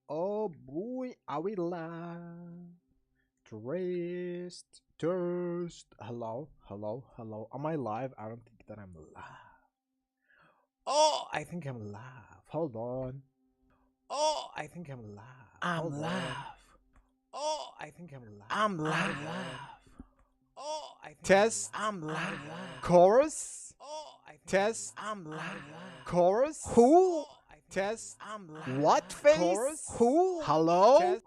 Oh boy, are we live? Toast. Hello, hello, hello. Am I live? I don't think that I'm live. Oh, I think I'm live. Hold on. Oh, I think I'm live. I'm Hold on. live. Oh, I think I'm live. I'm Hold live. on. Oh, I think Test. I'm live. I'm live. Chorus. Oh, I think Test. I'm live. Chorus. Who? Test. I'm live. What face? Chorus. Who? Hello? Test.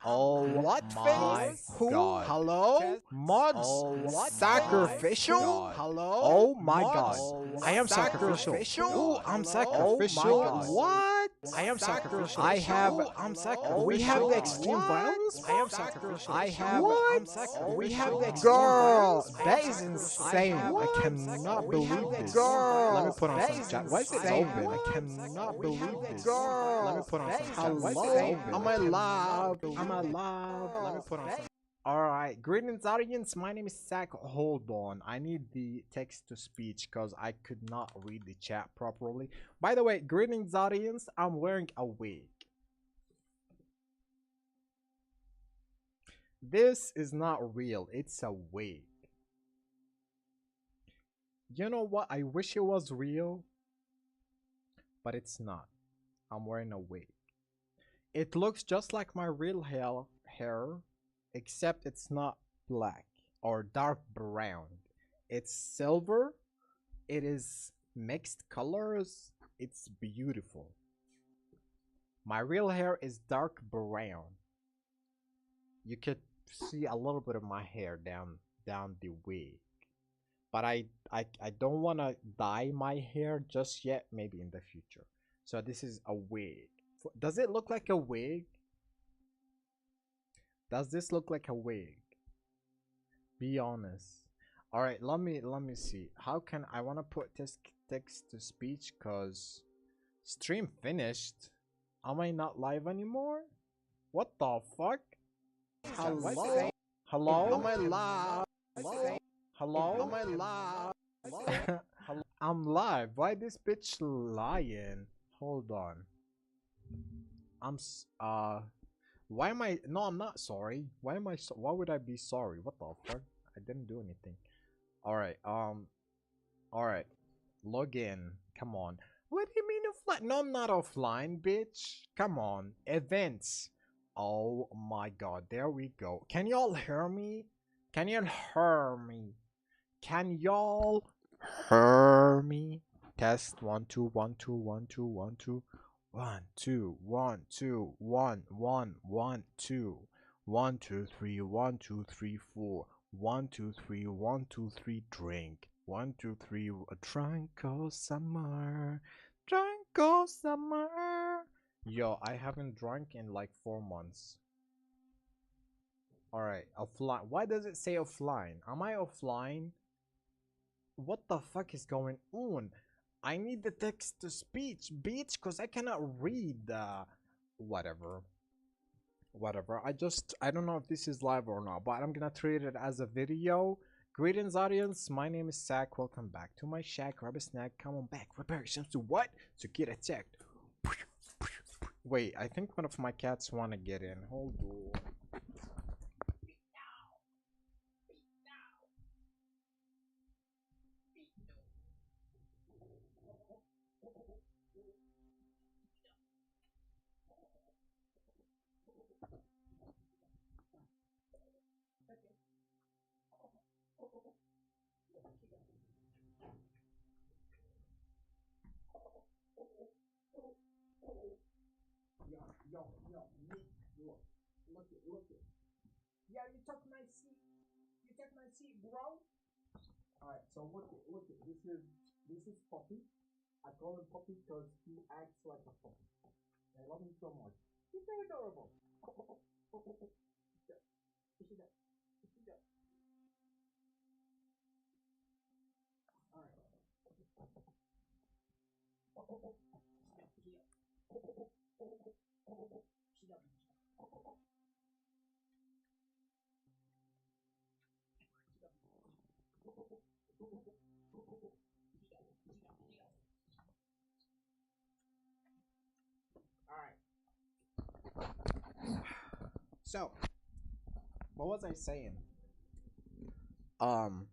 Oh, What my face? Who? God. Hello? Mods. Oh, what Sacrificial? God. Hello? Oh my God. Mods. I am sacrificial. Sacrificial? Ooh, I'm Hello? sacrificial. Oh my God. What? I am sacrificial. I have. Ooh, I'm sacrificial. We have the extreme What? violence. I am sacrificial. I have. Ooh, What? I'm sacrificial. We have the extreme girl. violence. I That am is sacrificial. insane. What? I cannot We have believe the this. girl. Let me put on That some is chat. Why is it insane. open? I What? cannot We have believe the this. girl. Let me put on That some is chat. Why is it insane. open? Am I live? Am I live? Let me put on some. Alright, greetings audience, my name is Sack. Hold on, I need the text to speech because I could not read the chat properly. By the way, greetings audience, I'm wearing a wig. This is not real, it's a wig. You know what, I wish it was real, but it's not. I'm wearing a wig. It looks just like my real hair, except it's not black or dark brown. It's silver. It is mixed colors. It's beautiful. My real hair is dark brown. You could see a little bit of my hair down the wig. But I don't want to dye my hair just yet, maybe in the future. So this is a wig. Does it look like a wig? Does this look like a wig? Be honest. All right, let me see. How can I want to put this text to speech cuz stream finished. Am I not live anymore? What the fuck? Hello? Hello? Am I live? Hello? Am I live? I'm live. Why this bitch lying? Hold on. Why am I? No, I'm not sorry. Why am I? Why would I be sorry? What the fuck? I didn't do anything. All right. All right. Log in. Come on. What do you mean offline? No, I'm not offline, bitch. Come on. Events. Oh my God. There we go. Can y'all hear me? Can y'all hear me? Can y'all hear me? Test 1 2 1 2 1 2 1 2. 1 2 1 2 1 1 1 2 1 2 3 1 2 3 4 1 2 3 1 2 3 drink 1 2 3 drunk all summer, drunk all summer. Yo, I haven't drunk in like 4 months. All right, offline. Why does it say offline? Am I offline? What the fuck is going on? I need the text to speech, bitch, because I cannot read. Whatever. Whatever. I don't know if this is live or not, but I'm gonna treat it as a video. Greetings, audience. My name is Sack. Welcome back to my shack. Grab a snack. Come on back. Prepare yourselves to what? To get attacked. Wait, I think one of my cats want to get in. Hold on. Yo, look, look it. Yeah, you took my seat. You took my seat, bro. Alright, so look it. This is Puppy. I call him Puppy because he acts like a puppy. I love him so much. He's so adorable. Alright. So, what was I saying? Um,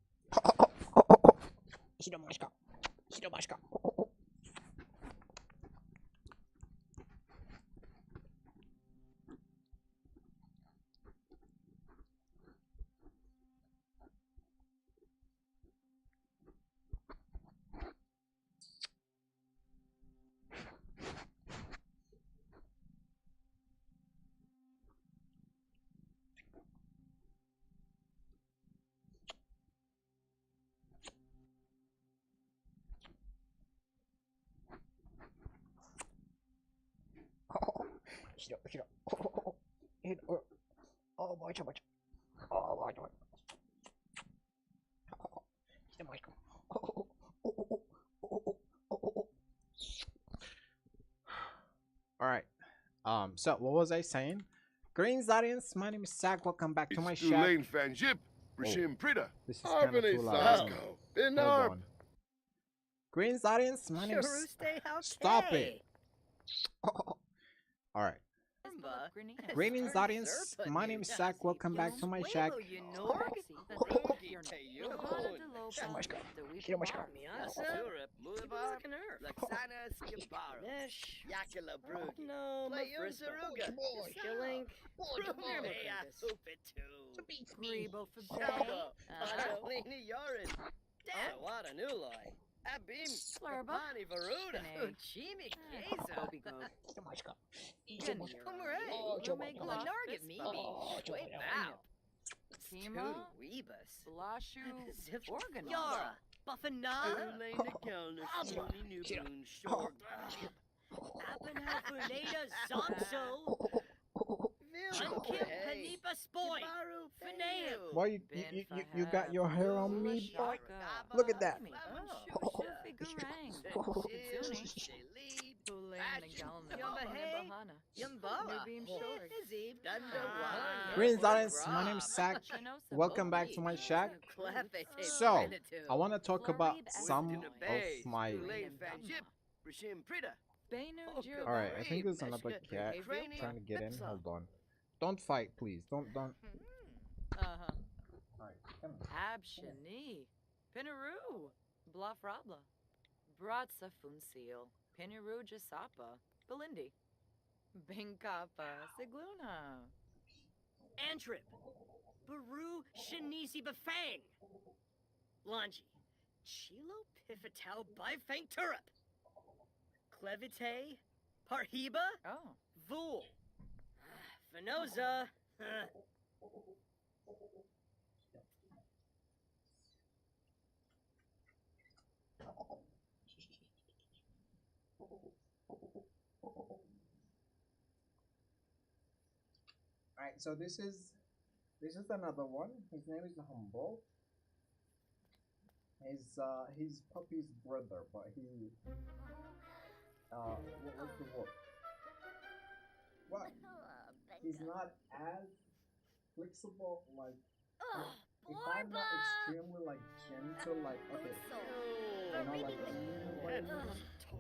all right. So what was I saying? Greens audience, my name is Zach. Welcome back to my It's shack. Lane Fan Jip, Rishim Prida. This is kind of too loud. Let's isn't it? go. Hold on. Greens audience, my name is. Stop it. All right. Greetings, audience. My name is Zach. Welcome back to my shack. Why you got your hair on me, boy? Look at that. Greetings, audience. My name is Zach. Welcome back to my shack. So, I want to talk about some of my. Alright, I think there's another cat trying to get in. Hold on. Don't fight, please. Don't. Alright, come on. Abshani, Pinaroo, Blafrabla, Bratsa Funsil, Pinaru Jasapa, Belindi, Binkapa, Sigluna, Antrip, Baru Shanisi Bafang, Lanji, Chilo Pifatel Bifang Turup, Clevite, Parhiba, oh, Vul, Fenoza, Alright, so this is another one. His name is Humble. His puppy's brother, but he what's the word? What? He's not as flexible like if I'm not extremely like gentle like okay. You know like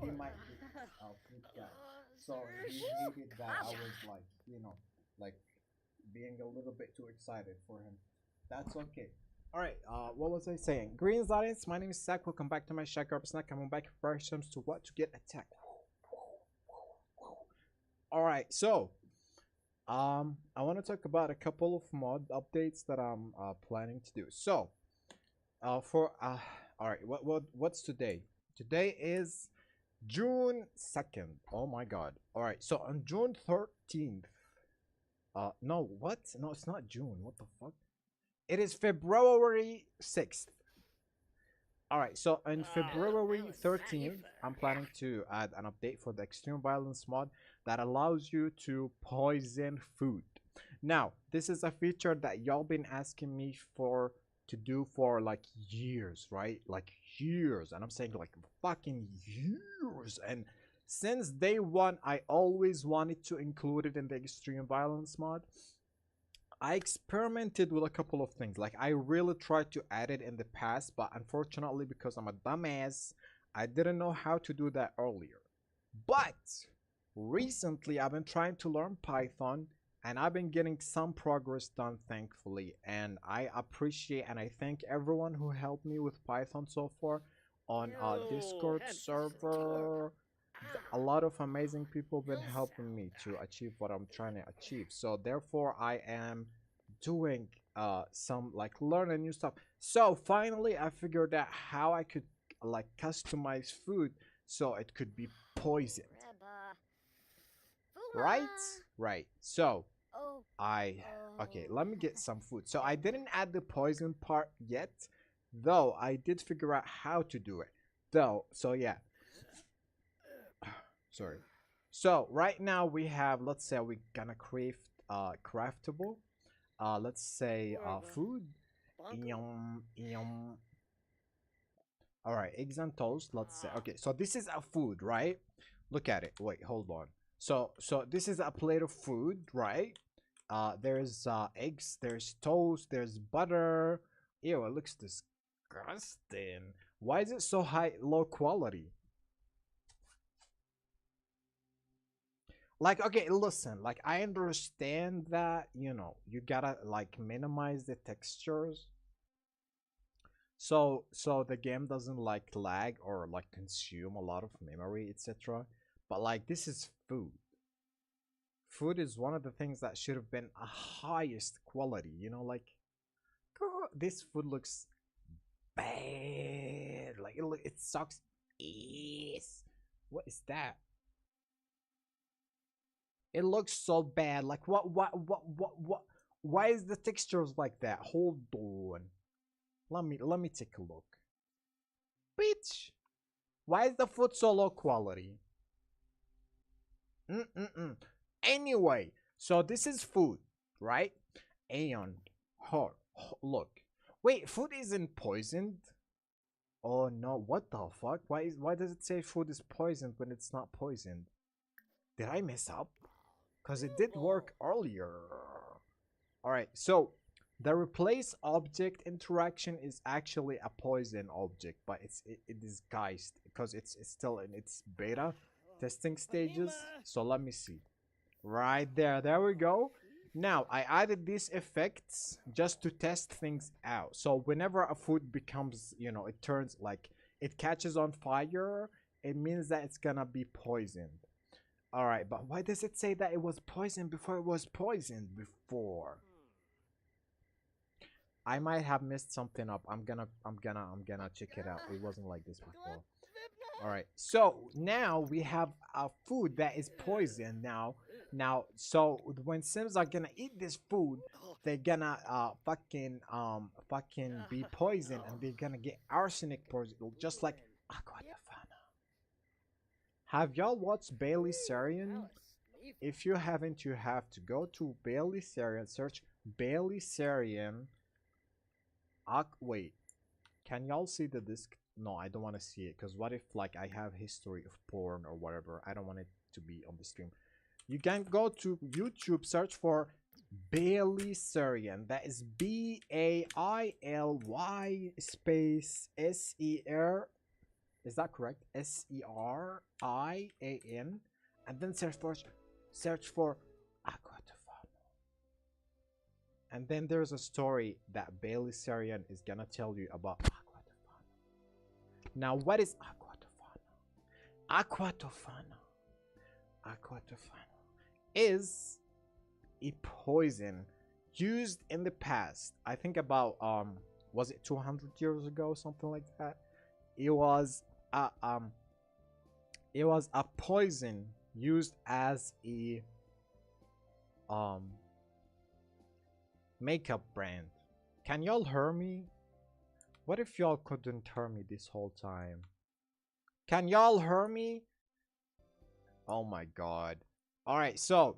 he might freak out. So he hated that I was like, you know, like being a little bit too excited for him. That's okay. Alright, what was I saying? Greens audience, my name is Zach. Welcome back to my shack. Snack. Coming back for questions to what to get attacked. Alright, so I want to talk about a couple of mod updates that I'm planning to do. So alright, what's today? Today is June 2nd. Oh my god. Alright, so on June 13th. No, what? No, it's not June. What the fuck? It is February 6th. Alright, so on February 13th, I'm planning to add an update for the Extreme Violence mod that allows you to poison food. Now, this is a feature that y'all been asking me to do for like years, right? Like years. And I'm saying like fucking years. And since day one, I always wanted to include it in the Extreme Violence mod. I experimented with a couple of things. Like I really tried to add it in the past, but unfortunately, because I'm a dumbass, I didn't know how to do that earlier. But recently, I've been trying to learn Python, and I've been getting some progress done, thankfully. And I appreciate and I thank everyone who helped me with Python so far on You Discord had server. A lot of amazing people been helping me to achieve what I'm trying to achieve. So therefore, I am doing some like learning new stuff. So finally, I figured out how I could like customize food so it could be poisoned. Right? Right. So I okay, let me get some food. So I didn't add the poison part yet, though I did figure out how to do it. Though, so yeah. Sorry. So right now we have, let's say we're gonna craft craftable. Let's say food. Yum yum. All right, eggs and toast. Let's say okay. So this is a food, right? Look at it. Wait, hold on. So this is a plate of food, right? There's eggs, there's toast, there's butter. Ew, it looks disgusting. Why is it so high, low quality? Like, okay, listen, like I understand that, you know, you gotta like minimize the textures so the game doesn't like lag or like consume a lot of memory, etc. But like this is food. Food is one of the things that should have been a highest quality, you know, like this food looks bad. Like it sucks. Yes. What is that? It looks so bad. Like what? Why is the textures like that? Hold on. Let me take a look. Bitch. Why is the food so low quality? Anyway, so this is food, right? And look. Wait, food isn't poisoned? Oh no, what the fuck? Why does it say food is poisoned when it's not poisoned? Did I mess up? Because it did work earlier. Alright, so the replace object interaction is actually a poison object, but it disguised because it's still in its beta testing stages. So let me see. Right there we go. Now I added these effects just to test things out. So whenever a food becomes, you know, it turns like it catches on fire, it means that it's gonna be poisoned. All right, but why does it say that it was poisoned before it was poisoned before? I might have messed something up. I'm gonna check it out. It wasn't like this before. All right, so now we have a food that is poison now. So when Sims are gonna eat this food, they're gonna fucking be poisoned, and they're gonna get arsenic poison, just like Aquatafana. Have y'all watched Bailey Sarian? If you haven't, you have to go to Bailey Sarian, search Bailey Sarian. Wait, can y'all see the disc? No, I don't want to see it, because what if like I have history of porn or whatever? I don't want it to be on the stream. You can go to YouTube, search for Bailey Sarian. That is Bailly space SER. Is that correct? SERIAN, and then search for Aquatafano. And then there's a story that Bailey Sarian is gonna tell you about Aquatafano. Now, what is Aquatafano? Aquatafano is a poison used in the past. I think about was it 200 years ago, something like that. It was a poison used as a makeup brand. Can y'all hear me? What if y'all couldn't hear me this whole time? Can y'all hear me? Oh my god. All right, so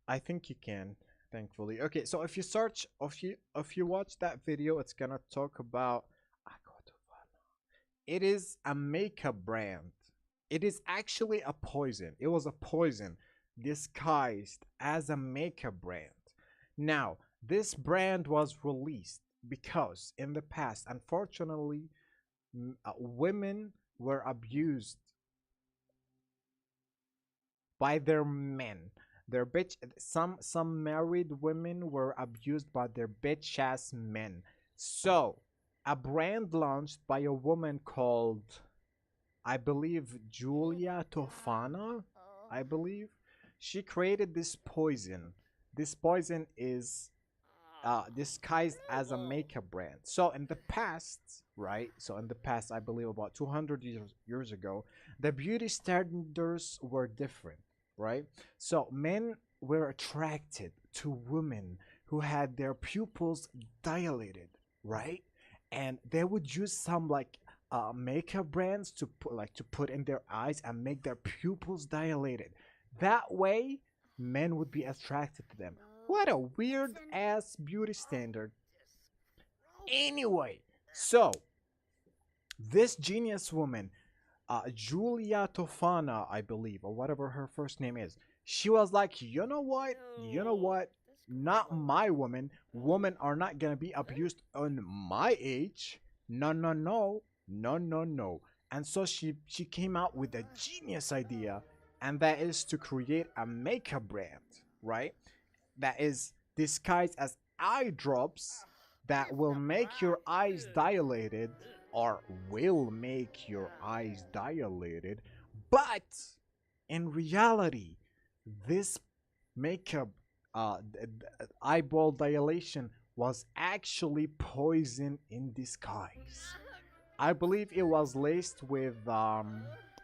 I think you can, thankfully. Okay, so if you search, if you watch that video, it's gonna talk about it is a makeup brand. It is actually a poison. It was a poison disguised as a makeup brand. Now, this brand was released because in the past, unfortunately, women were abused by their men. Their bitch. Some married women were abused by their bitch ass men. So, a brand launched by a woman called, I believe, Julia Tofana. I believe she created this poison. This poison is disguised as a makeup brand. So in the past, right? So in the past, I believe about 200 years ago, the beauty standards were different, right? So men were attracted to women who had their pupils dilated, right? And they would use some like makeup brands to put in their eyes and make their pupils dilated. That way, men would be attracted to them. What a weird ass beauty standard. Anyway, so this genius woman, Julia Tofana, I believe, or whatever her first name is, she was like, you know what? You know what? Not my woman. Women are not gonna be abused on my age. No, no, no, no, no, no. And so she came out with a genius idea, and that is to create a makeup brand, right? That is disguised as eye drops that will make your eyes dilated, or will make your eyes dilated, but in reality this makeup eyeball dilation was actually poison in disguise. I believe it was laced with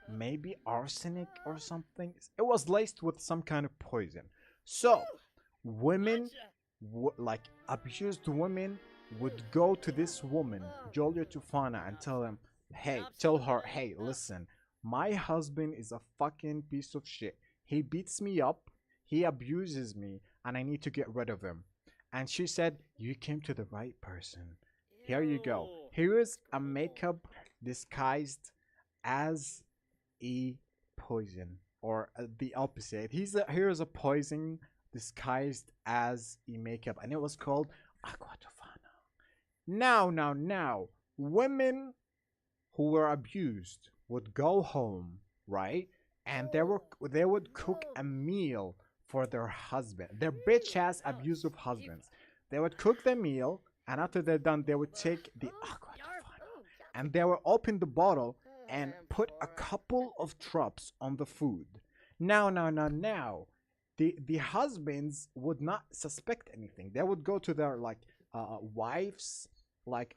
maybe arsenic or something. It was laced with some kind of poison. So women, like abused women, would go to this woman, Julia Tufana, and tell her, hey, listen, my husband is a fucking piece of shit. He beats me up, he abuses me, and I need to get rid of him. And she said, you came to the right person. Here you go. Here is a makeup disguised as a poison, or the opposite. Here is a poison disguised as a makeup, and it was called Aquatofana. Now, women who were abused would go home, right? And they would cook a meal for their husband, their bitch ass abusive husbands. They would cook the meal, and after they're done, they would take the Aquatofana and they would open the bottle and put a couple of drops on the food. Now, the husbands would not suspect anything. They would go to their like wives, like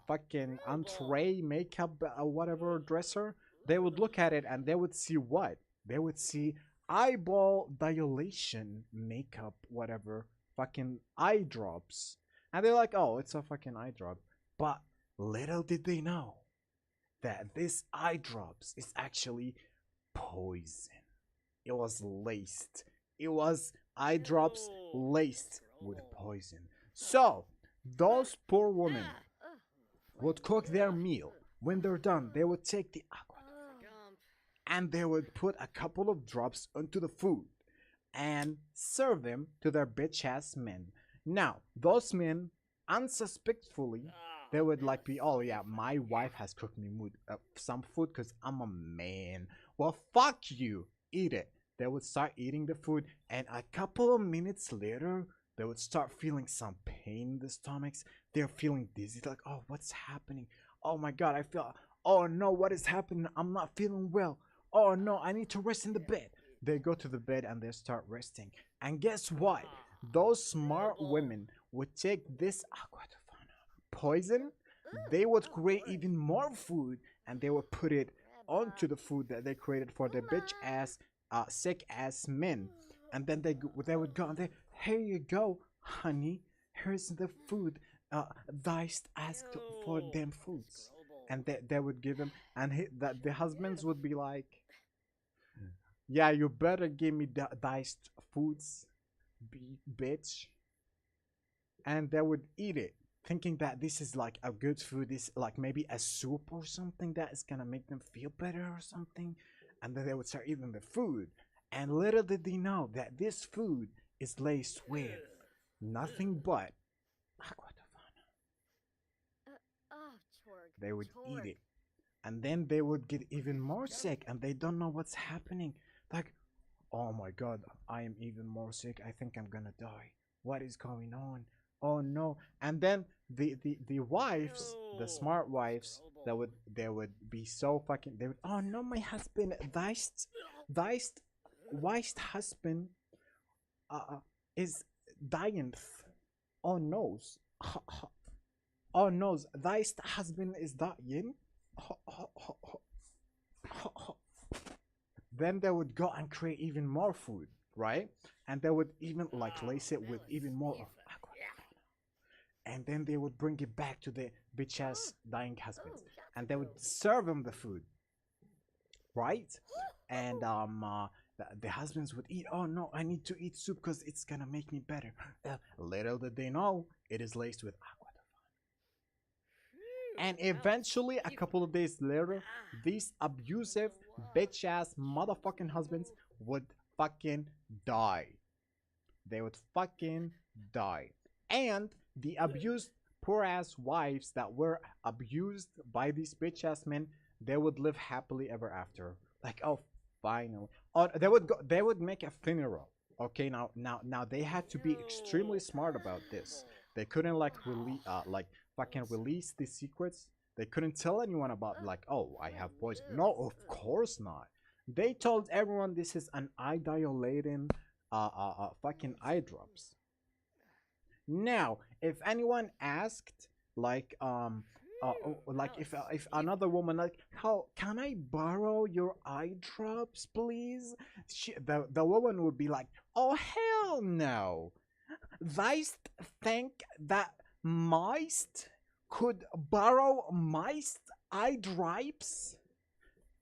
fucking entree makeup whatever dresser. They would look at it and they would see what? They would see eyeball dilation makeup, whatever, fucking eye drops. And they're like, oh, it's a fucking eye drop. But little did they know that this eye drops is actually poison. It was laced. It was eye drops laced with poison. So, those poor women would cook their meal. When they're done, they would take the aqua and they would put a couple of drops onto the food and serve them to their bitch ass men. Now, those men, unsuspectfully, they would like be, oh yeah, my wife has cooked me some food because I'm a man. Well, fuck you, eat it. They would start eating the food, and a couple of minutes later, they would start feeling some pain in the stomachs. They're feeling dizzy, like, oh, what's happening? Oh my god, oh no, what is happening? I'm not feeling well. Oh no, I need to rest in the bed. They go to the bed and they start resting. And guess what? Those smart women would take this aquatofana poison, they would create even more food, and they would put it onto the food that they created for their bitch ass, sick ass men. And then they would go and they, here you go, honey, here's the food. Diced asked for them foods, and they would give him, and the husbands would be like, yeah, you better give me diced foods, bitch. And they would eat it, thinking that this is like a good food, this like maybe a soup or something that is gonna make them feel better or something. And then they would start eating the food, and little did they know that this food is laced with nothing but aquatofana. They would eat it, and then they would get even more sick, and they don't know what's happening. Like, Oh my god, I am even more sick. I think I'm gonna die. What is going on? Oh no. And then the wives, the Ew. smart wives, that Trouble. would they would be so fucking they would, oh no, my husband thy wife's husband is dying. Oh no. Oh no, thy husband is dying. Then they would go and create even more food, right? And they would even like lace it with even more of aqua. And then they would bring it back to the bitch ass dying husbands, and they would serve them the food, right? And the husbands would eat. Oh no, I need to eat soup because it's gonna make me better. Little did they know, it is laced with aqua. And eventually, a couple of days later, these abusive bitch ass motherfucking husbands would fucking die. They would fucking die. And the abused poor ass wives that were abused by these bitch ass men, they would live happily ever after. Like, oh, finally. Or they would make a funeral. Okay, now they had to be extremely smart about this. They couldn't like fucking release the secrets. They couldn't tell anyone about like, oh, I have poison. No, of course not. They told everyone this is an eye dilating fucking eye drops. Now, if anyone asked, like, like if another woman like, how can I borrow your eye drops, please? The woman would be like, oh hell no! Thys think that mice could borrow mice eye drops?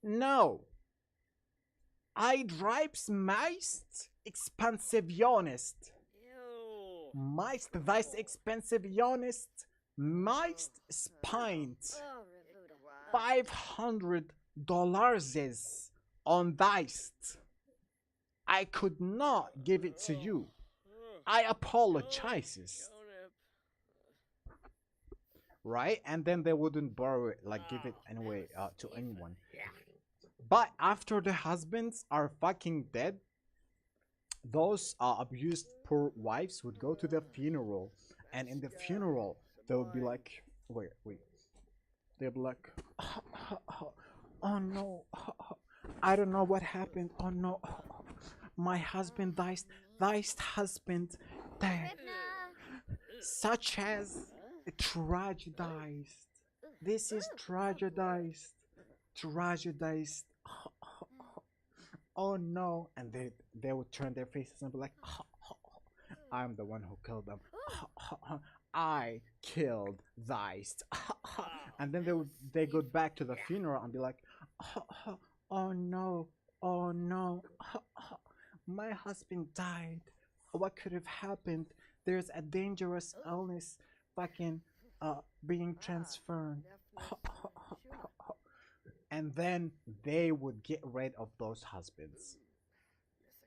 No. Eye drops mice expansionist. Ew. Meist thys expansionist meist spint $500 on dice. I could not give it to you. I apologizes. Right? And then they wouldn't borrow it, like give it anyway to anyone. But after the husbands are fucking dead, those abused poor wives would go to the funeral, and in the funeral they would be like, wait, they'd be like, oh no, I don't know what happened. Oh no, my husband died. Thy husband died. Such as tragedized. This is tragedized. Tragedized. Oh no. And they would turn their faces and be like, I'm the one who killed them. I killed Zeist. And then they go back to the funeral and be like, oh no, oh no, my husband died. What could have happened? There's a dangerous illness fucking being transferred. And then they would get rid of those husbands.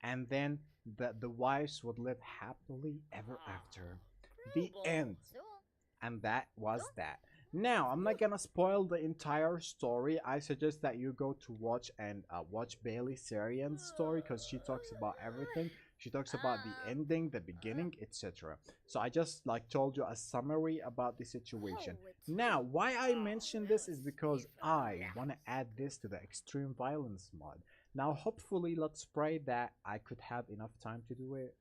And then the wives would live happily ever after. The end. And that was that. Now, I'm not gonna spoil the entire story. I suggest that you go to watch and watch Bailey Sarian's story, because she talks about everything. She talks about the ending, the beginning, etc. So I just like told you a summary about the situation. Now, why I mention this is because I want to add this to the extreme violence mod. Now, hopefully, let's pray that I could have enough time to do it.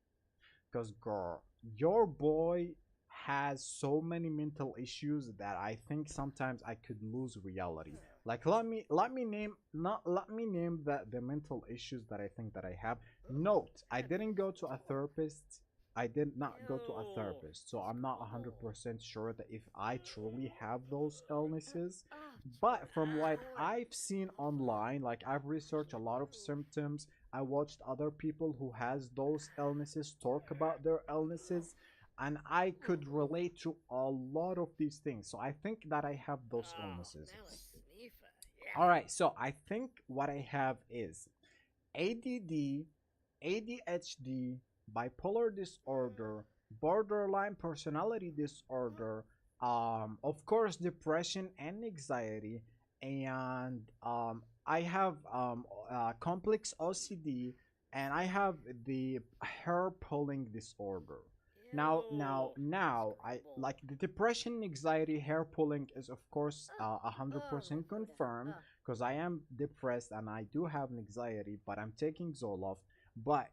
Because, girl, your boy has so many mental issues that I think sometimes I could lose reality. Like, let me name the mental issues that I think that I have. Note, I didn't go to a therapist. I did not go to a therapist, so I'm not 100% sure that if I truly have those illnesses. But from what I've seen online, like I've researched a lot of symptoms. I watched other people who has those illnesses talk about their illnesses, and I could relate to a lot of these things. So I think that I have those illnesses. Alright, so I think what I have is ADD, ADHD, bipolar disorder, borderline personality disorder, of course, depression and anxiety, and I have complex OCD, and I have the hair pulling disorder. Now, I like the depression, anxiety, hair pulling is of course 100% confirmed because I am depressed and I do have anxiety, but I'm taking Zoloft. But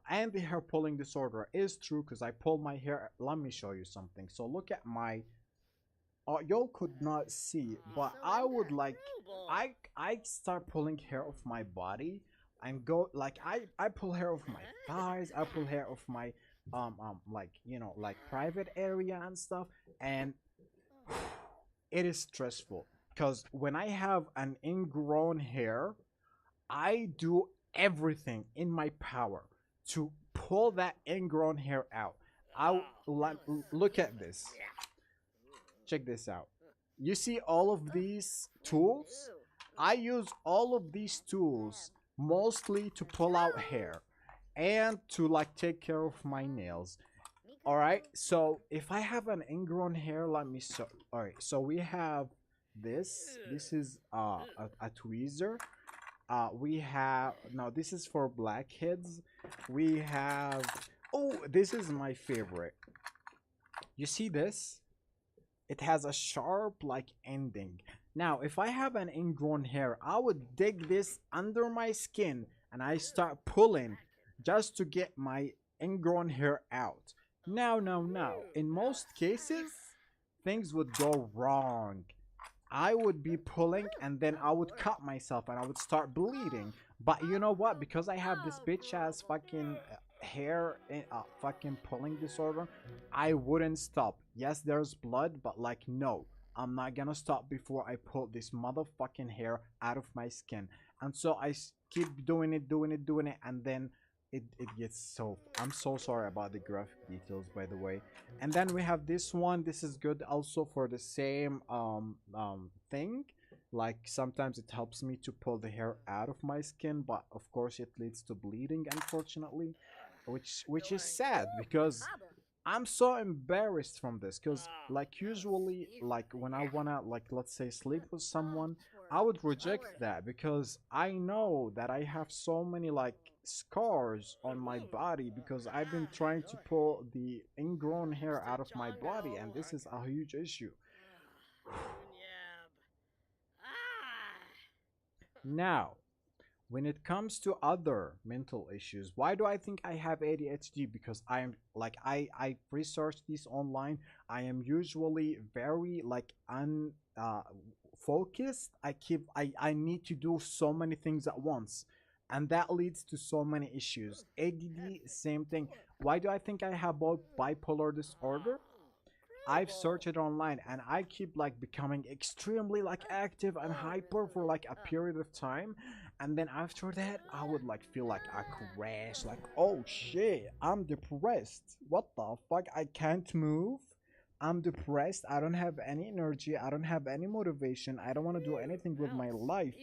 and the hair pulling disorder is true because I pull my hair. Let me show you something. So look at my. Y'all could not see, but I would like. I start pulling hair off my body and go like I pull hair off my thighs. I pull hair off my like like private area and stuff, and it is stressful because when I have an ingrown hair, I do everything in my power to pull that ingrown hair out. Look at this. Check this out. You see all of these tools? I use all of these tools mostly to pull out hair and to like take care of my nails. All right, so if I have an ingrown hair, let me show. All right, so we have this is a tweezer. We have, no, this is for blackheads. We have, oh, this is my favorite. You see this? It has a sharp like ending. Now if I have an ingrown hair, I would dig this under my skin and I start pulling just to get my ingrown hair out. Now in most cases things would go wrong. I would be pulling and then I would cut myself and I would start bleeding. But you know what? Because I have this bitch ass fucking hair fucking pulling disorder, I wouldn't stop. Yes, there's blood, but like no, I'm not gonna stop before I pull this motherfucking hair out of my skin. And so I keep doing it, and then it gets so, I'm so sorry about the graphic details, by the way. And then we have this one. This is good also for the same thing. Like sometimes it helps me to pull the hair out of my skin, but of course it leads to bleeding, unfortunately, which is sad because I'm so embarrassed from this. Because like usually, like when I wanna, like let's say sleep with someone, I would reject that because I know that I have so many like scars on my body because I've been trying to pull the ingrown hair out of my body, and this is a huge issue. Now, when it comes to other mental issues, why do I think I have ADHD? Because I am like I researched this online. I am usually very like focused. I need to do so many things at once, and that leads to so many issues. ADD, same thing. Why do I think I have both bipolar disorder? I've searched it online and I keep like becoming extremely like active and hyper for like a period of time, and then after that I would like feel like I crash, like oh shit, I'm depressed. What the fuck? I can't move. I'm depressed. I don't have any energy. I don't have any motivation. I don't want to do anything with my life.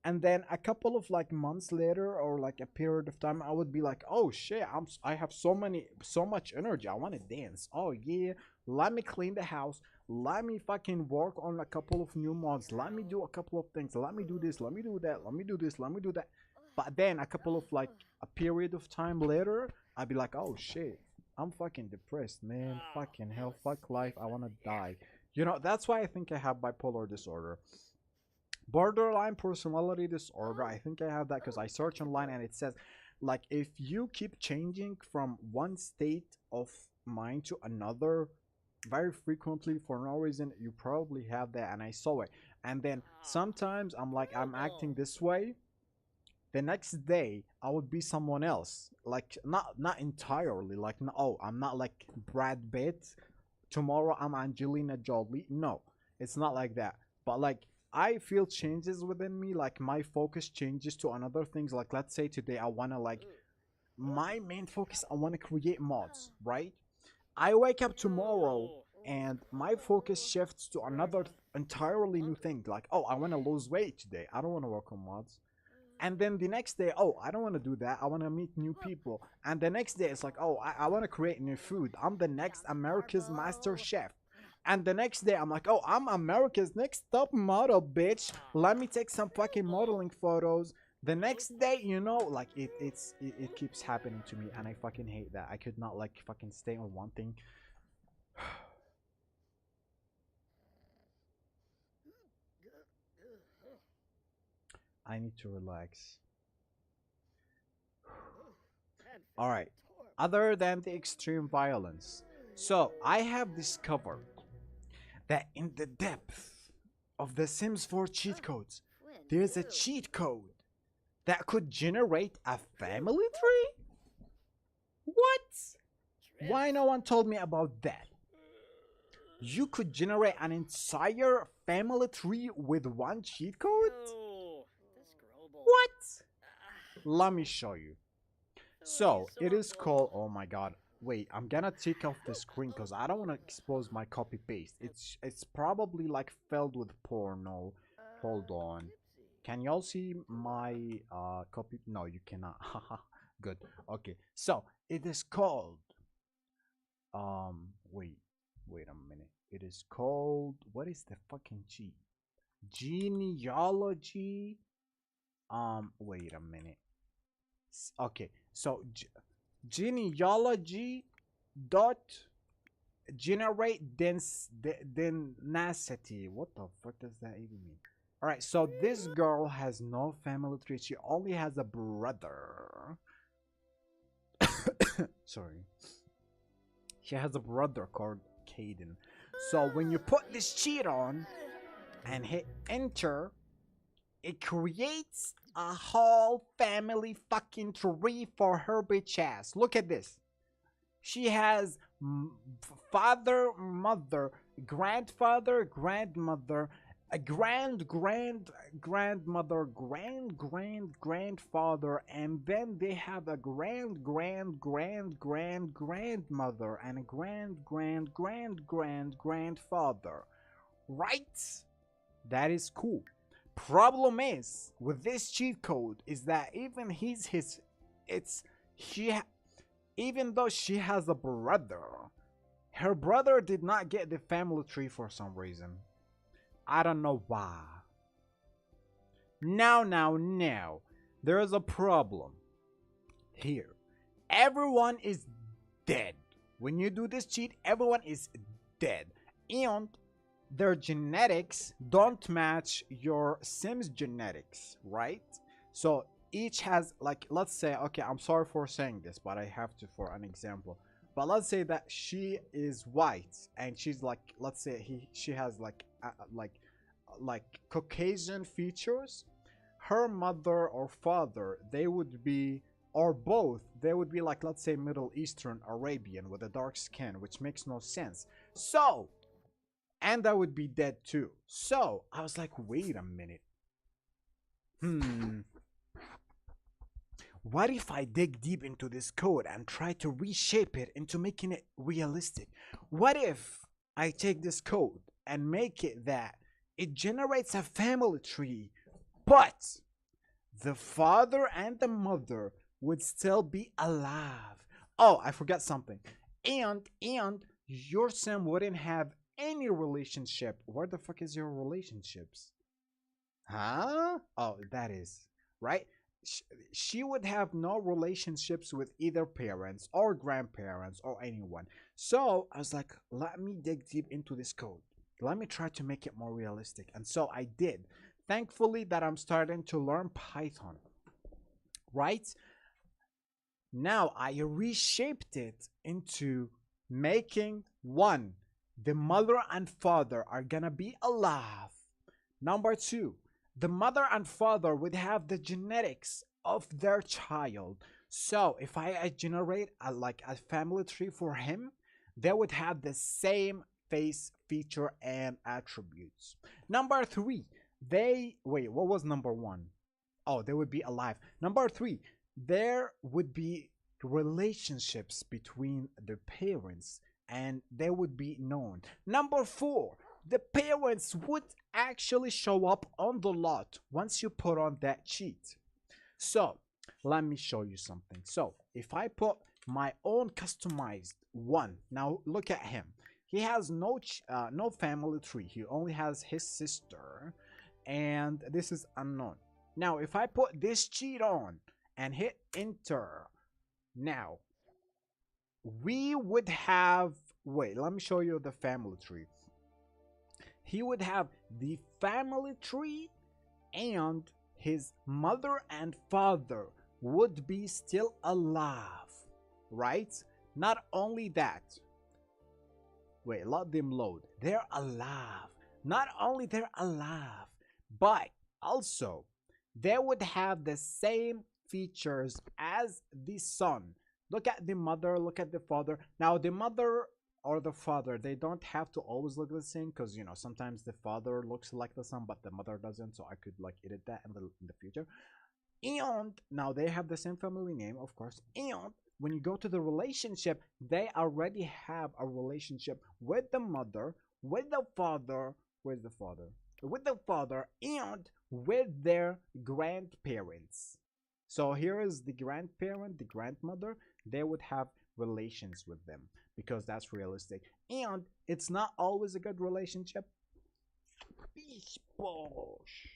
And then a couple of like months later or like a period of time, I would be like, oh shit, I have so much energy. I want to dance. Oh yeah, let me clean the house. Let me fucking work on a couple of new mods. Let me do a couple of things. Let me do this. Let me do that. Let me do this. Let me do that. But then a couple of like a period of time later, I'd be like, oh shit, I'm fucking depressed, man. Fucking hell, fuck life. I want to die. You know, that's why I think I have bipolar disorder. Borderline personality disorder, I think I have that because I search online and it says like if you keep changing from one state of mind to another very frequently for no reason, you probably have that. And I saw it, and then sometimes I'm like I'm acting this way, the next day I would be someone else, like not entirely like no, oh, I'm not like Brad Pitt, tomorrow I'm Angelina Jolie. No, it's not like that, but like I feel changes within me, like my focus changes to another things. Like let's say today I want to like my main focus, I want to create mods, right? I wake up tomorrow and my focus shifts to another entirely new thing, like oh, I want to lose weight today, I don't want to work on mods. And then the next day, oh, I don't want to do that, I want to meet new people. And the next day it's like oh, I want to create new food, I'm the next America's master chef. And the next day I'm like, oh, I'm America's next top model, bitch. Let me take some fucking modeling photos. The next day, you know, like it keeps happening to me, and I fucking hate that. I could not like fucking stay on one thing. I need to relax. All right. Other than the extreme violence, so I have discovered that in the depth of the Sims 4 cheat codes, there's a cheat code that could generate a family tree? What? Why no one told me about that? You could generate an entire family tree with one cheat code? No, this growable. What? Let me show you. So, it is called, oh my god. Wait, I'm gonna take off the screen because I don't want to expose my copy paste. It's probably like filled with porno. Hold on. Can y'all see my copy? No, you cannot. Good. Okay. So it is called wait a minute. It is called, what is the fucking G? Genealogy. Wait a minute. Okay. So genealogy dot generate density. What the fuck does that even mean? All right, so this girl has no family tree. She only has a brother. Sorry. She has a brother called Caden. So when you put this cheat on and hit enter, it creates a whole family fucking tree for her bitch ass. Look at this. She has father, mother, grandfather, grandmother, a grandmother, grandfather, and then they have a grandmother and a grandfather. Right? That is cool. Problem is with this cheat code is that even even though she has a brother, her brother did not get the family tree for some reason. I don't know why. Now, there is a problem here. Everyone is dead. When you do this cheat, everyone is dead. And their genetics don't match your Sims genetics, right? So each has, like, let's say, okay, I'm sorry for saying this, but I have to for an example. But let's say that she is white and she's like, let's say she has like Caucasian features. Her mother or father, they would be, or both, they would be like, let's say, Middle Eastern Arabian with a dark skin, which makes no sense. So, and I would be dead too. So I was like, wait a minute. What if I dig deep into this code and try to reshape it into making it realistic? What if I take this code and make it that it generates a family tree, but the father and the mother would still be alive? Oh, I forgot something. And your Sim wouldn't have any relationship. Where the fuck is your relationships? Huh? Oh, that is right. She would have no relationships with either parents or grandparents or anyone. So I was like, let me dig deep into this code. Let me try to make it more realistic. And so I did. Thankfully that I'm starting to learn Python. Right? Now I reshaped it into making one, the mother and father are gonna be alive. Number two, the mother and father would have the genetics of their child. So if I generate a family tree for him, they would have the same face, feature, and attributes. Number three, what was number one? Oh, they would be alive. Number three, there would be relationships between the parents and they would be known. Number four, the parents would actually show up on the lot once you put on that cheat. So let me show you something. So if I put my own customized one, now look at him. He has no family tree. He only has his sister, and this is unknown. Now, if I put this cheat on and hit enter, now we would have, wait, let me show you the family tree. He would have the family tree, and his mother and father would be still alive, right? Not only that, wait, let them load. They're alive. Not only they're alive, but also they would have the same features as the son. Look at the mother, look at the father. Now, the mother or the father, they don't have to always look the same, because sometimes the father looks like the son but the mother doesn't, so I could like edit that in the future. And now they have the same family name, of course, and when you go to the relationship, they already have a relationship with the mother, with the father. Where's the father? With the father and with their grandparents. So here is the grandparent, the grandmother. They would have relations with them because that's realistic. And it's not always a good relationship. Beach bosh.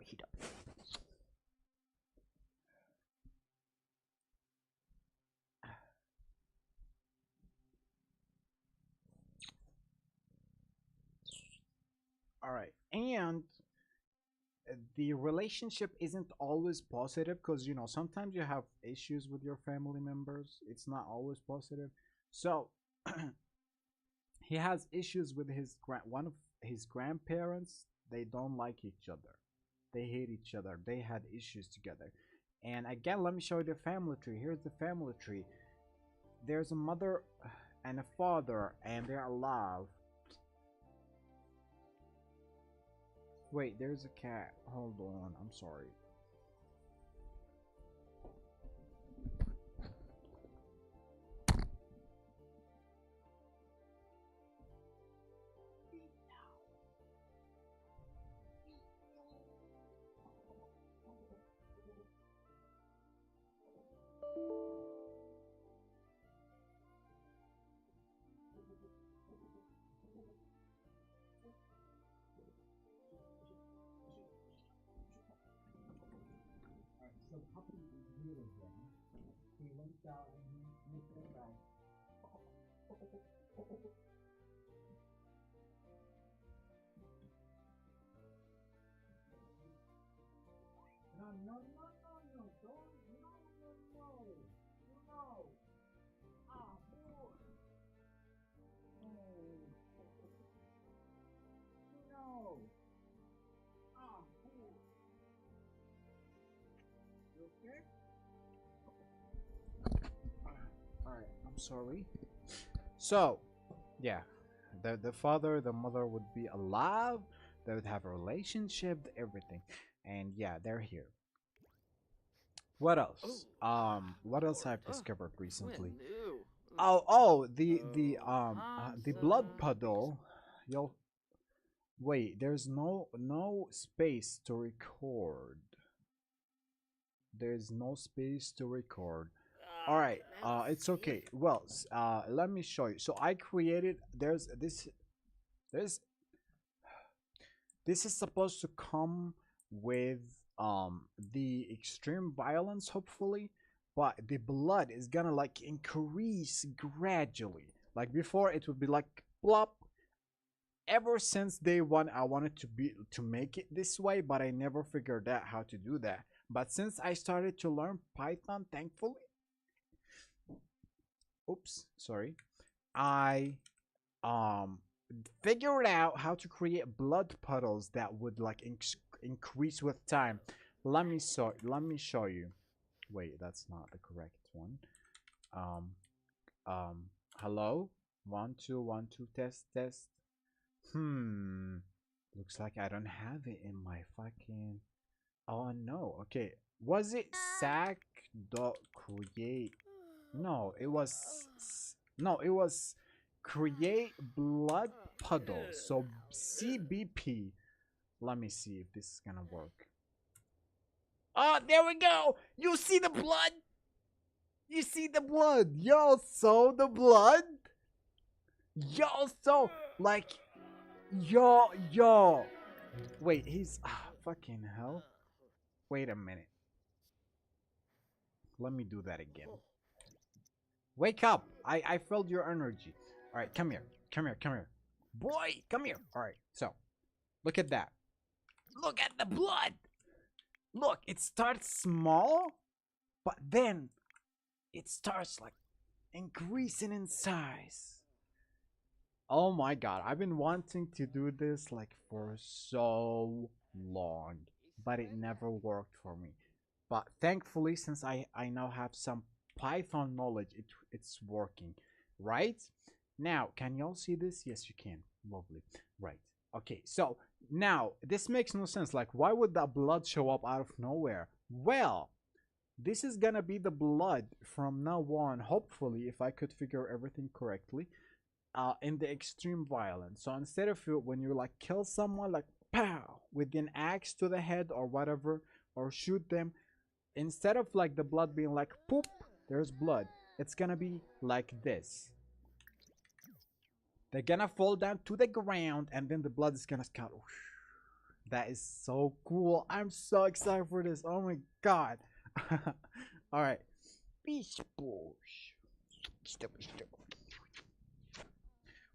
Heat up. All right, and the relationship isn't always positive, because sometimes you have issues with your family members. It's not always positive. So he has issues with one of his grandparents. They don't like each other. They hate each other. They had issues together. And again, let me show you the family tree. Here's the family tree. There's a mother and a father, and they're alive. Wait, there's a cat. Hold on, I'm sorry. So Puppy is here again. He went out and he came back. No, no, no, no, no, don't, no, no, no, no. Ah, boy. No, no. Ah, boy. You okay? Alright, I'm sorry. So, yeah, the father, the mother would be alive. They would have a relationship, everything, and yeah, they're here. What else? What else I've discovered recently? Oh, the blood puddle. You'll wait. There's no space to record. There's no space to record. All right. It's okay. Well, let me show you. So I created. There's this is supposed to come with the extreme violence, hopefully, but the blood is gonna like increase gradually. Like before, it would be like plop, ever since day one I wanted to make it this way, but I never figured out how to do that. But since I started to learn Python, thankfully, oops, sorry, I um figured out how to create blood puddles that would like increase with time. Let me show you. Wait, that's not the correct one. Um Hello? 1 2 1 2 test test. Looks like I don't have it in my fucking. Oh no. Okay. Was it sac dot create? No, it was no, it was create blood puddle. So CBP. Let me see if this is gonna work. Oh, there we go. You see the blood? You see the blood? Y'all saw the blood? Y'all saw like yo. Wait, he's fucking hell. Wait a minute. Let me do that again. Wake up! I felt your energy. All right, come here, come here, come here, boy, come here. All right, so look at that. Look at the blood. Look, it starts small, but then it starts like increasing in size. Oh my god, I've been wanting to do this like for so long, but it never worked for me. But thankfully, since I now have some Python knowledge, it's working. Right? Now, can y'all see this? Yes, you can. Lovely. Right. Okay, so now this makes no sense. Like, why would that blood show up out of nowhere? Well, this is gonna be the blood from now on, hopefully, if I could figure everything correctly, in the extreme violence. So instead of when you like kill someone, like pow with an axe to the head or whatever, or shoot them, instead of like the blood being like poop, there's blood, it's gonna be like this. They're gonna fall down to the ground, and then the blood is gonna scout. That is so cool. I'm so excited for this. Oh my god. All right.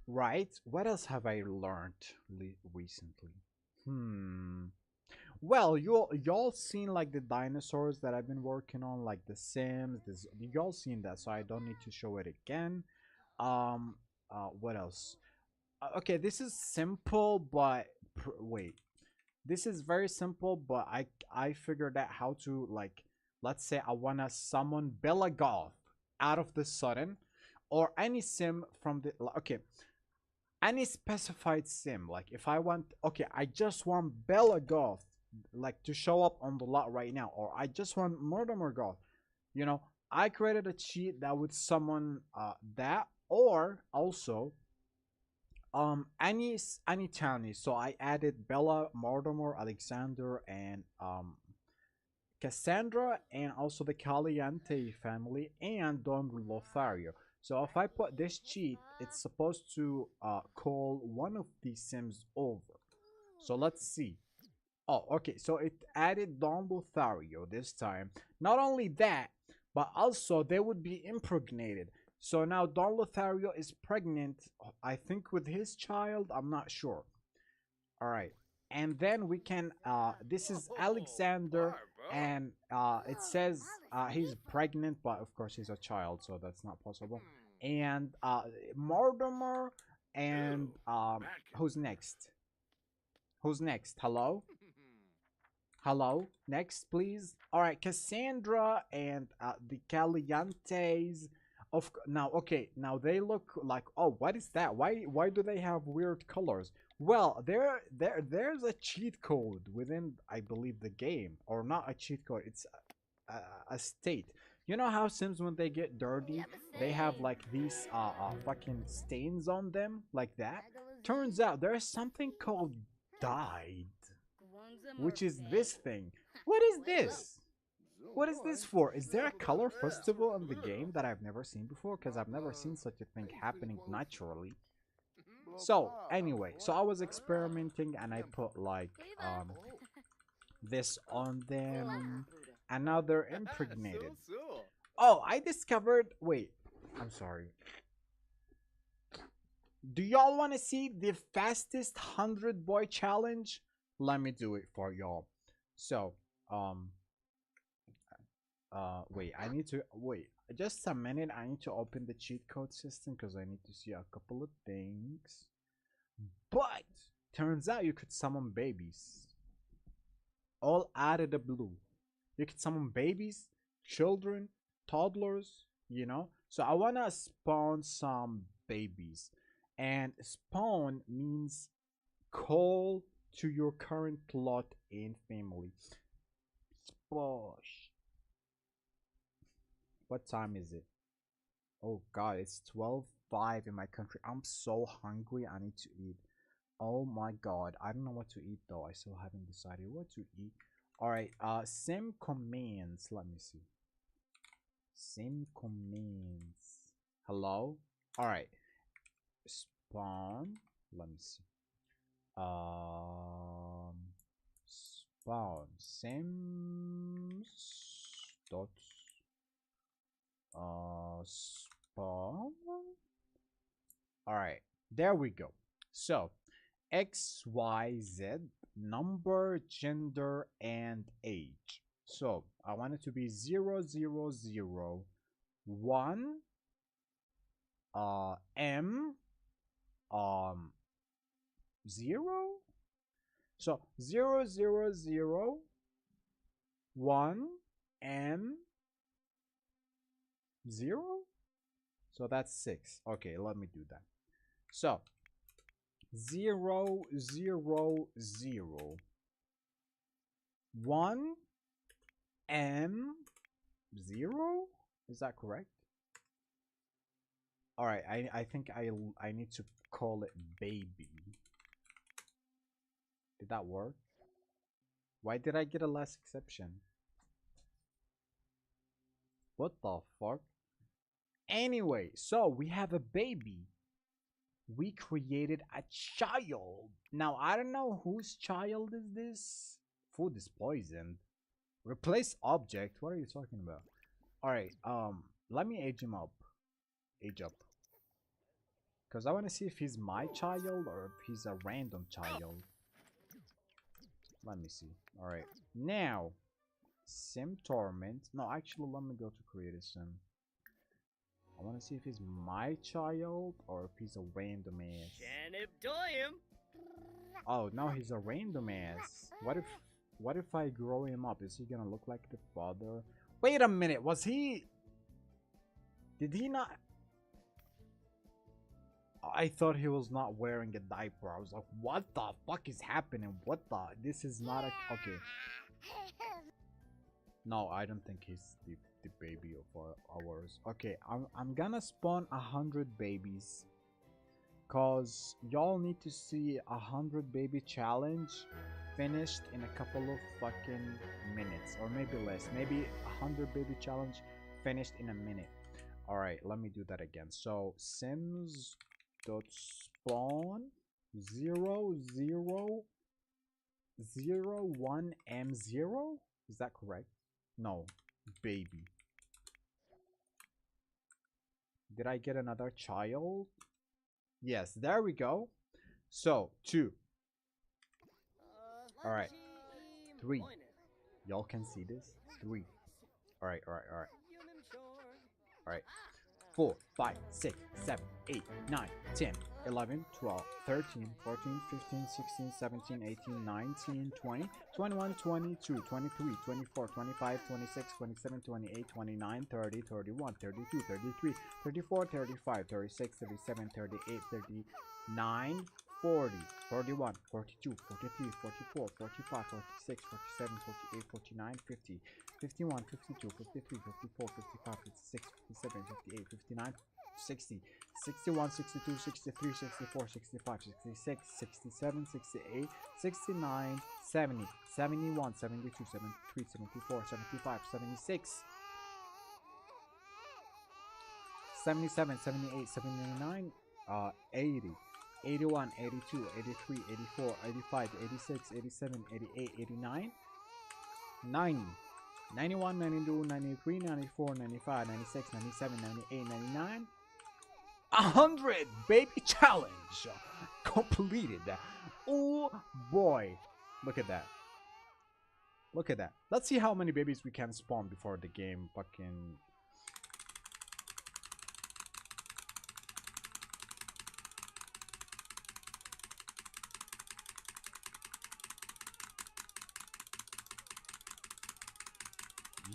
Right. What else have I learned recently? Well, y'all seen like the dinosaurs that I've been working on, like the Sims. This y'all seen that, so I don't need to show it again. Um. What else? Okay, this is simple, but wait. This is very simple, but I figured out how to, like, let's say I wanna summon Bella Goth out of the sudden, or any sim from the okay, any specified sim. Like if I want, okay, I just want Bella Goth like to show up on the lot right now, or I just want Mortimer Goth. You know, I created a cheat that would summon that, or also any townies. So I added Bella, Mortimer, Alexander, and Cassandra, and also the Caliante family, and Don Lothario. So if I put this cheat, it's supposed to call one of these sims over. So let's see. Oh, okay, so it added Don Lothario this time. Not only that, but also they would be impregnated. So now Don Lothario is pregnant, I think with his child, I'm not sure. All right. And then we can, this is Alexander, and it says he's pregnant, but of course he's a child, so that's not possible. And Mortimer, and who's next? Who's next? Hello? Hello? Next, please. All right, Cassandra and the Caliantes. Now, okay, now they look like, oh, what is that? Why do they have weird colors? Well, there's a cheat code within, I believe, the game, or not a cheat code. It's a state. You know how Sims, when they get dirty, they have like these fucking stains on them, like that. Turns out there's something called dyed, which is this thing. What is this? What is this for? Is there a color festival in the game that I've never seen before? Because I've never seen such a thing happening naturally. So, anyway, so I was experimenting, and I put like this on them, and now they're impregnated. Oh, I discovered, wait, I'm sorry. Do y'all want to see the fastest 100 boy challenge? Let me do it for y'all. So, um, wait, I need to wait just a minute. I need to open the cheat code system because I need to see a couple of things. But turns out you could summon babies, all out of the blue. You could summon babies, children, toddlers, you know. So I wanna spawn some babies, and spawn means call to your current plot and family. Splash. What time is it? Oh god, it's 12:05 in my country. I'm so hungry. I need to eat. Oh my god, I don't know what to eat though. I still haven't decided what to eat. All right, sim commands. Let me see. Sim commands. Hello. All right. Spawn. Let me see. Spawn sims dot spawn. All right, there we go. So XYZ, number, gender, and age. So I want it to be 0001 M 0. So 0001 M 0. So that's 6. Okay, let me do that. So 000 1 M 0. Is that correct? All right, I think I need to call it baby. Did that work? Why did I get a last exception? What the fuck? Anyway, so we have a baby. We created a child. Now I don't know whose child is this. Food is poisoned. Replace object. What are you talking about? All right. Let me age him up. Age up. Because I want to see if he's my child or if he's a random child. Let me see. Alright. Now, Sim Torment. No, actually, let me go to create a sim. I want to see if he's my child or if he's a random ass. Oh, no, he's a random ass. What if I grow him up? Is he gonna look like the father? Wait a minute. Was he... Did he not... I thought he was not wearing a diaper. I was like, what the fuck is happening? What the... This is not a... Okay. No, I don't think he's the baby of ours. Okay, I'm gonna spawn 100 babies. Cause y'all need to see 100 baby challenge finished in a couple of fucking minutes. Or maybe less. Maybe 100 baby challenge finished in a minute. Alright, let me do that again. So, sims... dot spawn 0001 M0. Is that correct? No, baby. Did I get another child? Yes, there we go. So 2. All right, 3. Y'all can see this. 3. All right. All right. 4, 5, 6, 7, 8, 9, 10, 11, 12, 13, 14, 15, 16, 17, 18, 19, 20, 21, 22, 23, 24, 25, 26, 27, 28, 29, 30, 31, 32, 33, 34, 35, 36, 37, 38, 39, 40, 41, 42, 43, 44, 45, 46, 47, 48, 49, 50, 51, 52, 53, 54, 55, 56, 57, 58, 59, 60, 61, 62, 63, 64, 65, 66, 67, 68, 69, 70, 71, 72, 73, 74, 75, 76, 77, 78, 79, 80, 81, 82, 83, 84, 85, 86, 87, 88, 89, 90, 91, 92, 93, 94, 95, 96, 97, 98, 99. 100 baby challenge completed. Oh boy, look at that. Look at that. Let's see how many babies we can spawn before the game fucking...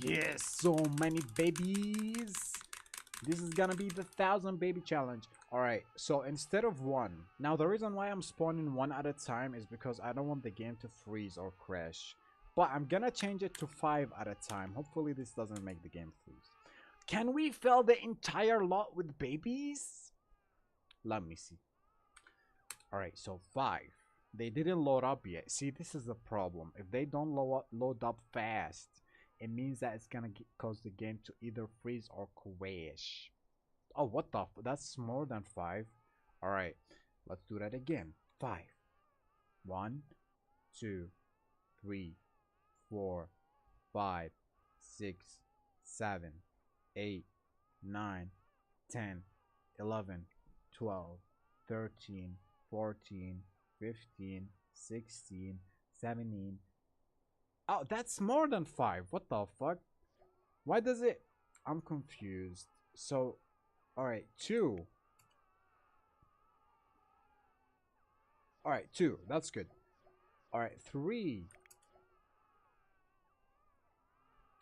Yes, so many babies. This is gonna be the 1,000 baby challenge. Alright, so instead of one, now the reason why I'm spawning one at a time is because I don't want the game to freeze or crash. But I'm gonna change it to 5 at a time. Hopefully this doesn't make the game freeze. Can we fill the entire lot with babies? Let me see. Alright, so 5. They didn't load up yet. See, this is the problem. If they don't load up fast, it means that it's gonna cause the game to either freeze or crash. Oh, what the that's more than 5. All right, let's do that again. 5. 1, 2, 3, 4, 5, 6, 7, 8, 9, 10, 11, 12, 13, 14, 15, 16, 17. Oh, that's more than 5. What the fuck? Why does it... I'm confused. So, alright, 2. Alright, 2. That's good. Alright, 3.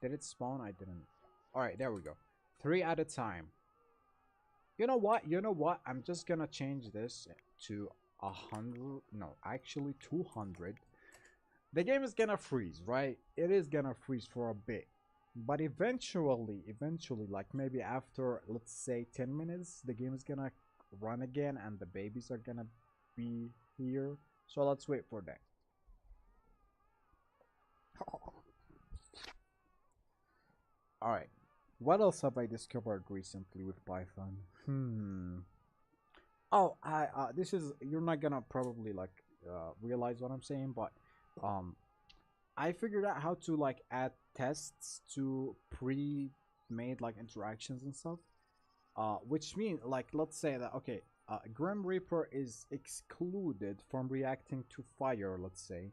Did it spawn? I didn't. Alright, there we go. 3 at a time. You know what? You know what? I'm just gonna change this to 100. No, actually 200. The game is gonna freeze, right? It is gonna freeze for a bit. But eventually, like maybe after, let's say 10 minutes, the game is gonna run again and the babies are gonna be here. So let's wait for that. Alright. What else have I discovered recently with Python? Oh, this is, you're not gonna probably like realize what I'm saying, but I figured out how to like add tests to pre-made like interactions and stuff. Which means like let's say that okay, Grim Reaper is excluded from reacting to fire, let's say.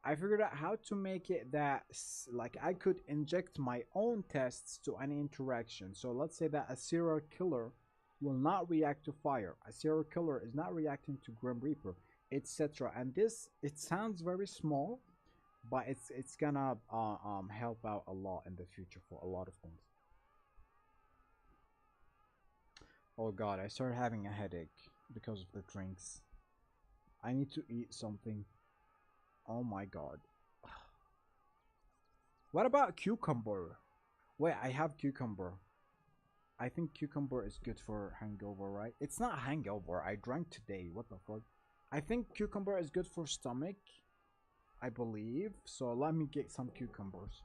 I figured out how to make it that like I could inject my own tests to any interaction. So let's say that a serial killer will not react to fire. A serial killer is not reacting to Grim Reaper, etc. And this, it sounds very small, but it's gonna help out a lot in the future for a lot of things. Oh god, I started having a headache because of the drinks. I need to eat something. Oh my god. What about cucumber? Wait, I have cucumber. I think cucumber is good for hangover, right? It's not hangover. I drank today. What the fuck? I think cucumber is good for stomach, I believe. So let me get some cucumbers.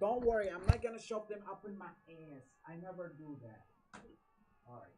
Don't worry, I'm not gonna shove them up in my ass. I never do that. Alright.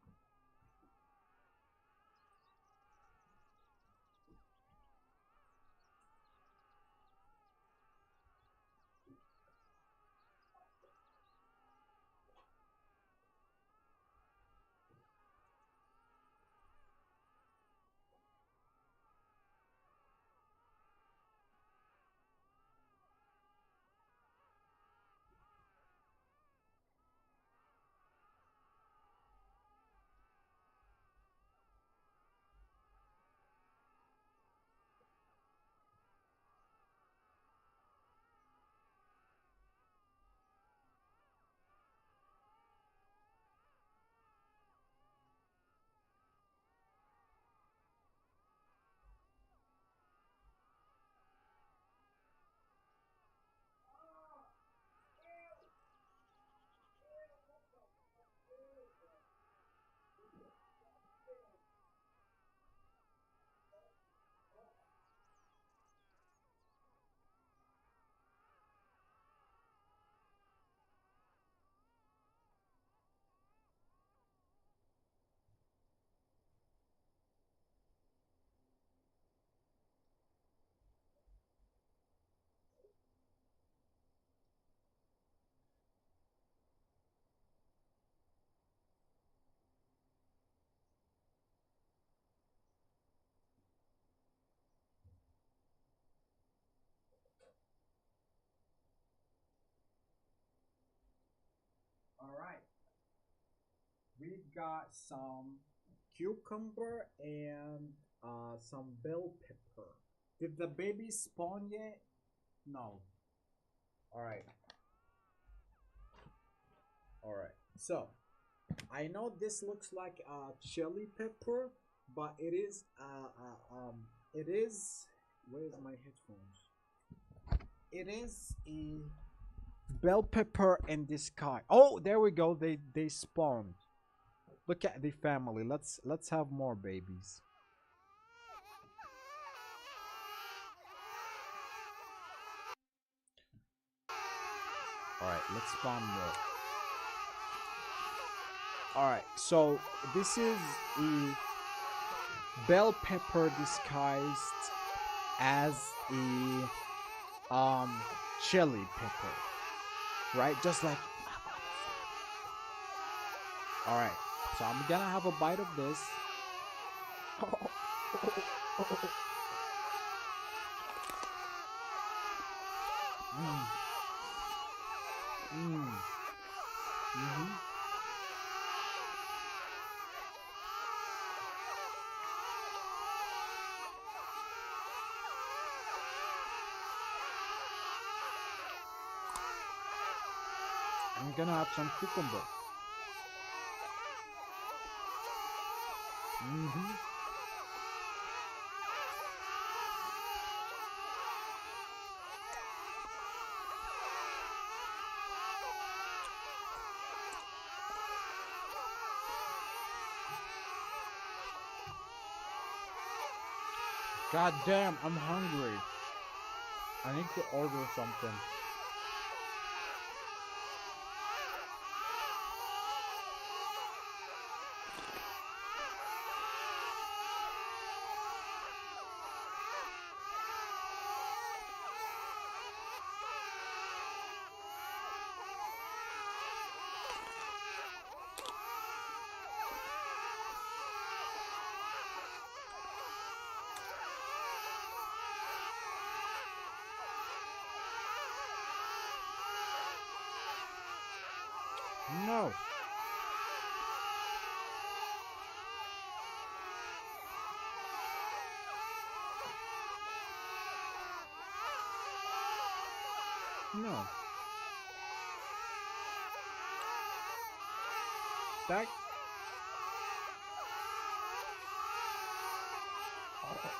we got some cucumber and some bell pepper. Did the baby spawn yet? No. Alright. Alright. So, I know this looks like a chili pepper, but it is, where's my headphones? It is a bell pepper in the sky. Oh, there we go. They spawned. Look at the family. Let's have more babies. All right, let's spawn more. All right, so this is a bell pepper disguised as a chili pepper, right? Just like. All right, so I'm gonna have a bite of this. Mm. Mm. Mm-hmm. I'm gonna have some cucumber. Mm-hmm. God damn, I'm hungry. I need to order something. No. No. That. Alright.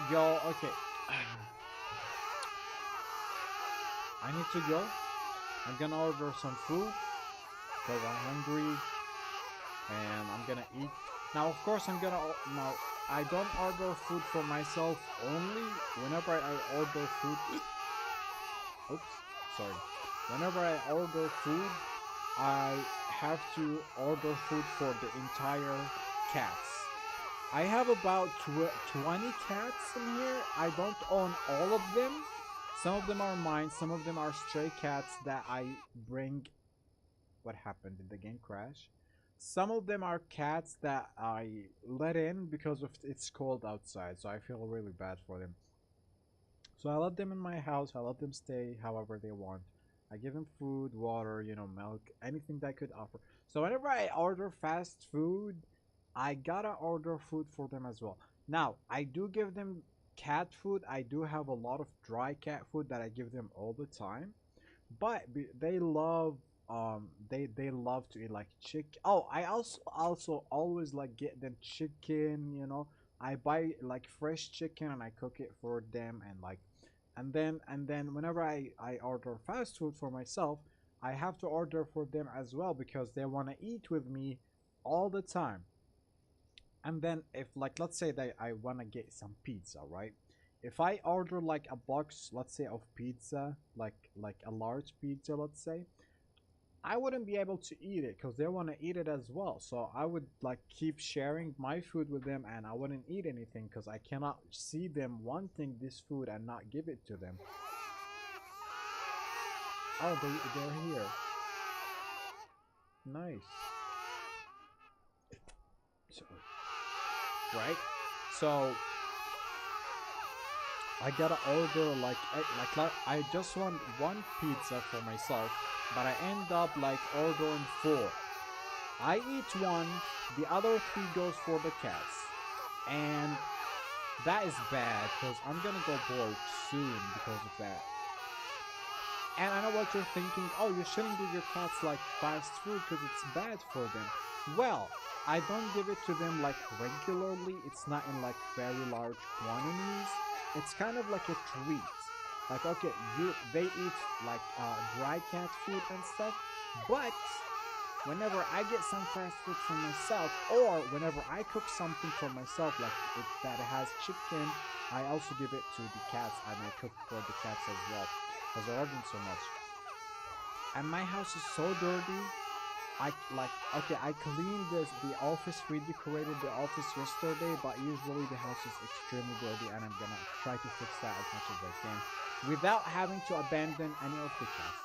Yo, okay. I need to go. I'm gonna order some food because I'm hungry and I'm gonna eat. Now, of course, now, I don't order food for myself only. Whenever I order food, oops, sorry. Whenever I order food, I have to order food for the entire cats. I have about 20 cats in here. I don't own all of them. Some of them are mine. Some of them are stray cats that I bring. What happened? Did the game crash? Some of them are cats that I let in because of it's cold outside, so I feel really bad for them. So I let them in my house. I let them stay however they want. I give them food, water, milk, anything that I could offer. So whenever I order fast food, I gotta order food for them as well. Now, I do give them cat food. I do have a lot of dry cat food that I give them all the time. But they love they love to eat like chicken. Oh, I also always like get them chicken. I buy like fresh chicken and I cook it for them and like and then whenever I order fast food for myself, I have to order for them as well because they want to eat with me all the time. And then if like let's say that I want to get some pizza, right? If I order like a box, let's say of pizza, like a large pizza, let's say, I wouldn't be able to eat it because they want to eat it as well. So I would like keep sharing my food with them, and I wouldn't eat anything because I cannot see them wanting this food and not give it to them. Oh, they're here. Nice. So, right? So I gotta order like I just want one pizza for myself, but I end up like ordering 4. I eat one, the other 3 goes for the cats, and that is bad because I'm gonna go broke soon because of that. And I know what you're thinking, oh, you shouldn't give your cats like fast food because it's bad for them. Well, I don't give it to them like regularly, it's not in like very large quantities. It's kind of like a treat. Like, okay, they eat like dry cat food and stuff, but whenever I get some fast food for myself, or whenever I cook something for myself, like that has chicken, I also give it to the cats, and I cook for the cats as well, because I love them so much. And my house is so dirty. I cleaned the office, redecorated the office yesterday, but usually the house is extremely dirty, and I'm gonna try to fix that as much as I can without having to abandon any of the cats.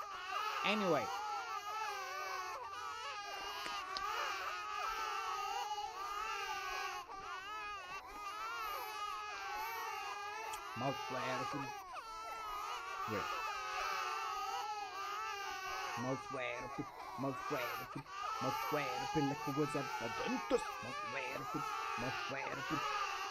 Anyway, mouth wide open. Wait. Mouth wide open. Mouth wide open. Mouth wide open like it was a dentist. Mouth wide open. Mouth wide open.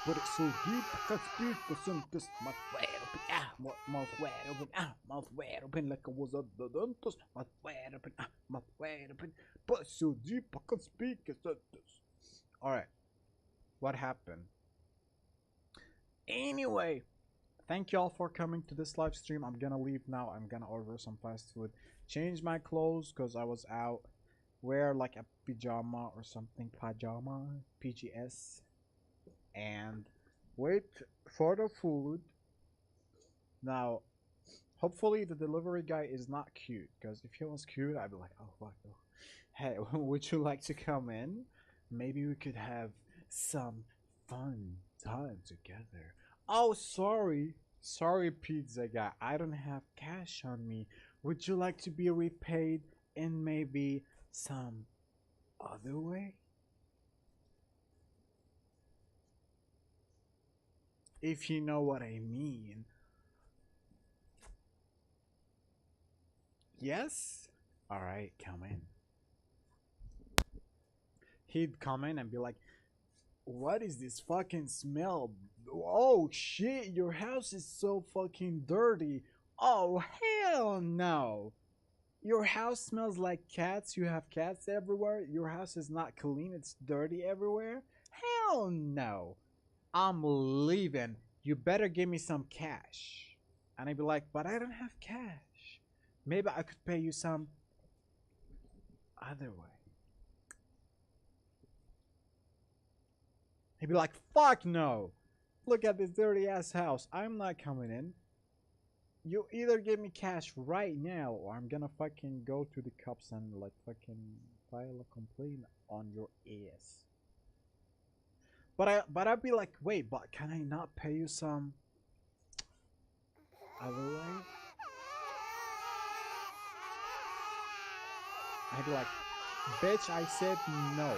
Put it so deep I can't speak the sentence. Mouth wide open. Ah, mouth wide open. Ah, mouth wide open like it was a dentist. Mouth wide open. Ah, mouth wide open. Put it so deep I can't speak a sentence. Alright. What happened? Anyway, thank you all for coming to this live stream. I'm gonna leave now. I'm gonna order some fast food. Change my clothes because I was out. Wear like a pajama or something. Pajama. PGS. And wait for the food. Now, hopefully the delivery guy is not cute. Because if he was cute, I'd be like, oh fuck. Oh. Hey, would you like to come in? Maybe we could have some fun time together. Oh, sorry. Sorry, pizza guy. I don't have cash on me. Would you like to be repaid in maybe some other way? If you know what I mean. Yes? Alright, come in. He'd come in and be like, what is this fucking smell? Oh shit, your house is so fucking dirty. Oh hell no. Your house smells like cats. You have cats everywhere. Your house is not clean. It's dirty everywhere. Hell no. I'm leaving. You better give me some cash. And I'd be like, but I don't have cash. Maybe I could pay you some other way. He'd be like, fuck no. Look at this dirty ass house. I'm not coming in. You either give me cash right now, or I'm gonna fucking go to the cops and like fucking file a complaint on your ass. But I'd be like, wait, but can I not pay you some other way? I'd be like, bitch, I said no.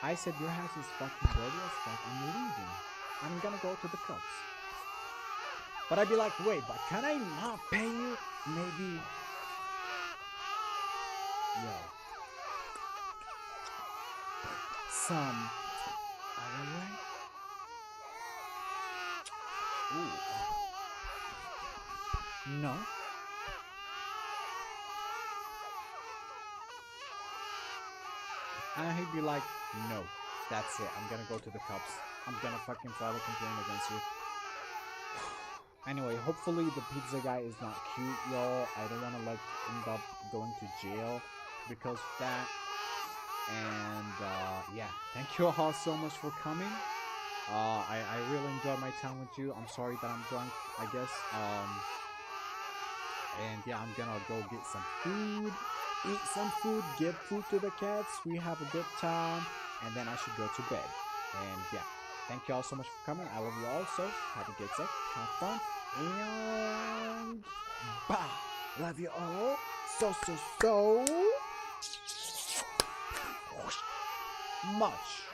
I said your house is fucking dirty as fuck. I'm leaving. I'm gonna go to the cops. But I'd be like, wait, but can I not pay you? Maybe. Yo. Some other way? Ooh. No. And he'd be like, no, that's it. I'm gonna go to the cops. I'm gonna fucking file a complaint against you. Anyway, hopefully the pizza guy is not cute, y'all. I don't wanna like end up going to jail because of that. And yeah, thank you all so much for coming. I really enjoyed my time with you. I'm sorry that I'm drunk, I guess. And yeah, I'm gonna go get some food, eat some food, give food to the cats. We have a good time, and then I should go to bed. And yeah, thank you all so much for coming. I love you all. So have a good day, have fun, and bye. Love you all. So much.